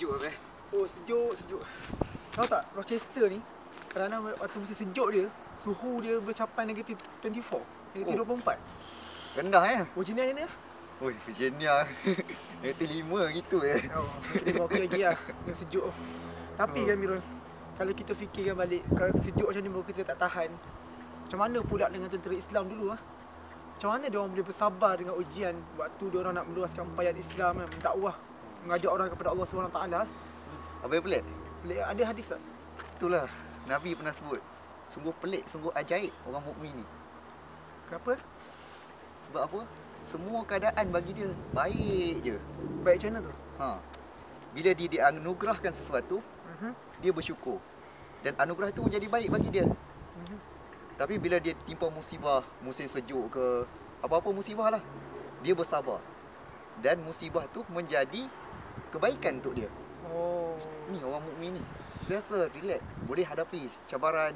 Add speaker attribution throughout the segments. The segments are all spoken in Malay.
Speaker 1: sejuk apa?
Speaker 2: Oh, sejuk. Tahu tak, Rochester ni kadang-kadang waktu musim sejuk dia, suhu dia mencapai negatif 24, negatif 24.
Speaker 1: Rendah ya?
Speaker 2: Virginia ni lah.
Speaker 1: Oi, Virginia. Negatif 5 gitu
Speaker 2: Oh, negatif 5 okey lagi lah. Yang sejuk. Tapi kan Mirul, kalau kita fikirkan balik, kalau sejuk macam ni baru kita tak tahan, macam mana pula dengan tentera Islam dulu lah? Macam mana dia orang boleh bersabar dengan ujian waktu dia orang nak meluaskan umpayaan Islam kan, mendakwah, mengajak orang kepada Allah SWT.
Speaker 1: Apa yang pelik?
Speaker 2: Pelik, ada hadis tak?
Speaker 1: Itulah, Nabi pernah sebut. Sungguh pelik, sungguh ajaib orang mukmin ni.
Speaker 2: Kenapa?
Speaker 1: Sebab apa? Semua keadaan bagi dia baik je.
Speaker 2: Baik macam mana tu?
Speaker 1: Bila dia dianugerahkan sesuatu, dia bersyukur. Dan anugerah itu menjadi baik bagi dia. Tapi bila dia timpa musibah, musim sejuk ke, apa-apa musibah lah, dia bersabar. Dan musibah tu menjadi kebaikan untuk dia.
Speaker 2: Oh.
Speaker 1: Ni orang mukmin ni. Sentiasa relax, boleh hadapi cabaran,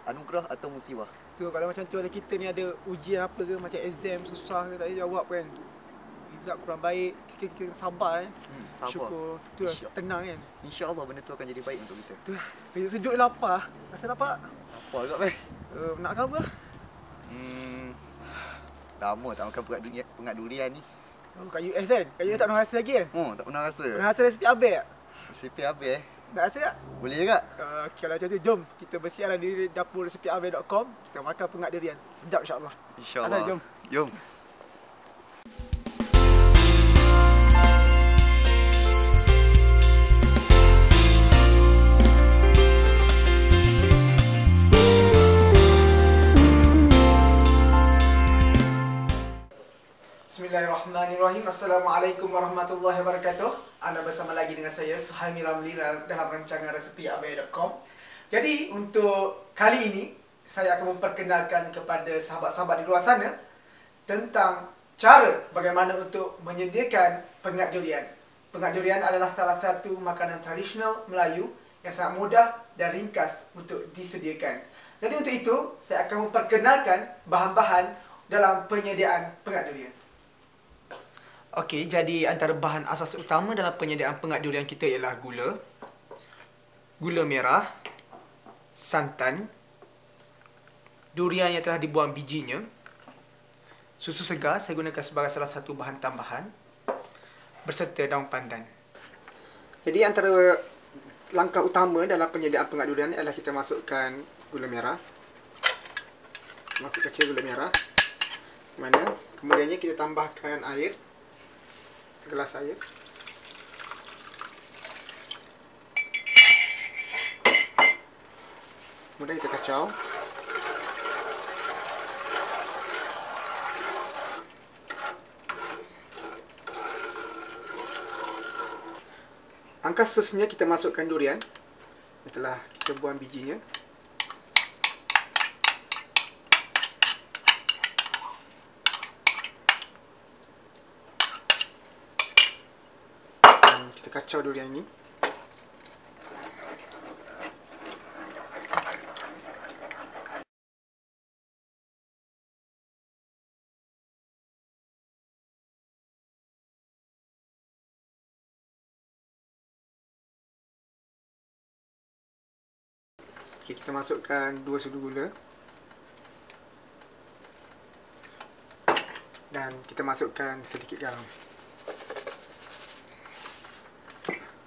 Speaker 1: anugerah atau musibah.
Speaker 2: So kalau macam tu ada kita ni ada ujian apa ke, macam exam susah ke, tak boleh jawab kan, result kurang baik, kita sabar kan.
Speaker 1: Sabar.
Speaker 2: Syukur. Tu lah, tenang kan.
Speaker 1: InsyaAllah benda tu akan jadi baik untuk kita.
Speaker 2: Tu lah, sejuk lapar. Rasa lapar?
Speaker 1: Apa juga bang?
Speaker 2: Nak ke apa?
Speaker 1: Lama tak makan pengat durian ni.
Speaker 2: Oh, kat US kan? Kat US tak pernah rasa lagi kan?
Speaker 1: Oh, tak pernah rasa.
Speaker 2: Pernah rasa resipi Abel tak?
Speaker 1: Resipi habis
Speaker 2: Nak rasa tak?
Speaker 1: Boleh juga.
Speaker 2: Okay, kalau macam tu, jom kita bersiaran di dapurresepiabel.com. Kita makan pengat durian. Sedap insyaAllah.
Speaker 1: InsyaAllah.
Speaker 2: Asal, jom.
Speaker 1: Jom.
Speaker 2: Bismillahirrahmanirrahim. Assalamualaikum warahmatullahi wabarakatuh. Anda bersama lagi dengan saya Suhaimi Ramli dalam rancangan resepiabel.com. Jadi untuk kali ini saya akan memperkenalkan kepada sahabat-sahabat di luar sana tentang cara bagaimana untuk menyediakan pengat durian. Pengat durian adalah salah satu makanan tradisional Melayu yang sangat mudah dan ringkas untuk disediakan. Jadi untuk itu saya akan memperkenalkan bahan-bahan dalam penyediaan pengat durian. Okey, jadi antara bahan asas utama dalam penyediaan pengat durian kita ialah gula merah, santan, durian yang telah dibuang bijinya, susu segar saya gunakan sebagai salah satu bahan tambahan, berserta daun pandan. Jadi antara langkah utama dalam penyediaan pengat durian ialah kita masukkan gula merah. Masuk kecil gula merah. Mana? Kemudiannya kita tambahkan air. Segelas air. Kemudian kita kacau. Langkah seterusnya kita masukkan durian yang telah kita buang bijinya. Kita kacau durian ini. Okay, kita masukkan 2 sudu gula. Dan kita masukkan sedikit garam.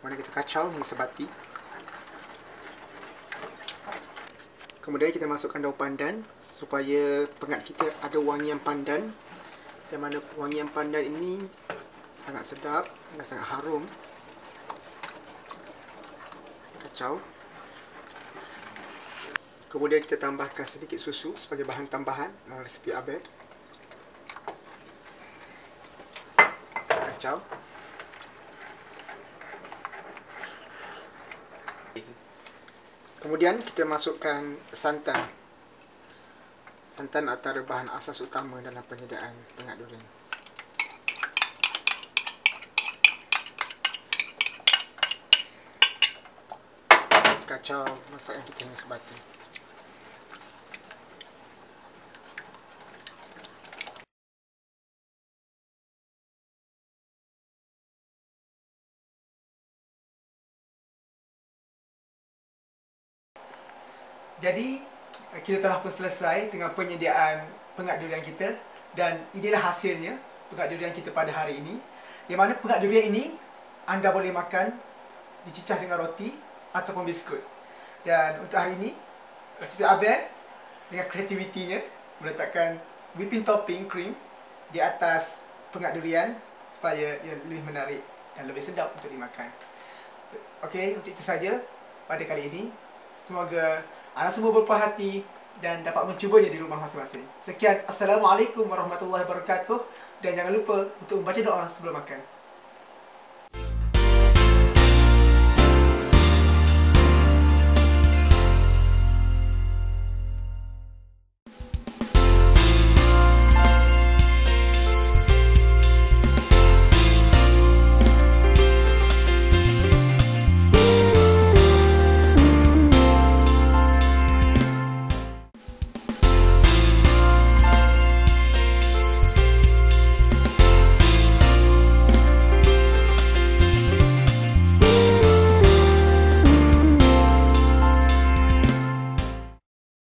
Speaker 2: Kemudian kita kacau hingga sebati. Kemudian kita masukkan daun pandan supaya pengat kita ada wangian pandan. Yang mana wangian pandan ini sangat sedap dan sangat harum. Kacau. Kemudian kita tambahkan sedikit susu sebagai bahan tambahan dalam resepi Abel. Kacau. Kemudian kita masukkan santan. Santan antara bahan asas utama dalam penyediaan pengat durian. Kacau masakan kita hingga sebati. Jadi kita telah pun selesai dengan penyediaan pengak durian kita. Dan inilah hasilnya pengak durian kita pada hari ini. Yang mana pengak durian ini anda boleh makan dicicah dengan roti ataupun biskut. Dan untuk hari ini Resepi Abel dengan kreativitinya meletakkan whipping topping cream di atas pengak durian supaya ia lebih menarik dan lebih sedap untuk dimakan. Okey, untuk itu saja pada kali ini. Semoga anda semua berpuas hati dan dapat mencubanya di rumah masing-masing. Sekian, Assalamualaikum warahmatullahi wabarakatuh. Dan jangan lupa untuk membaca doa sebelum makan.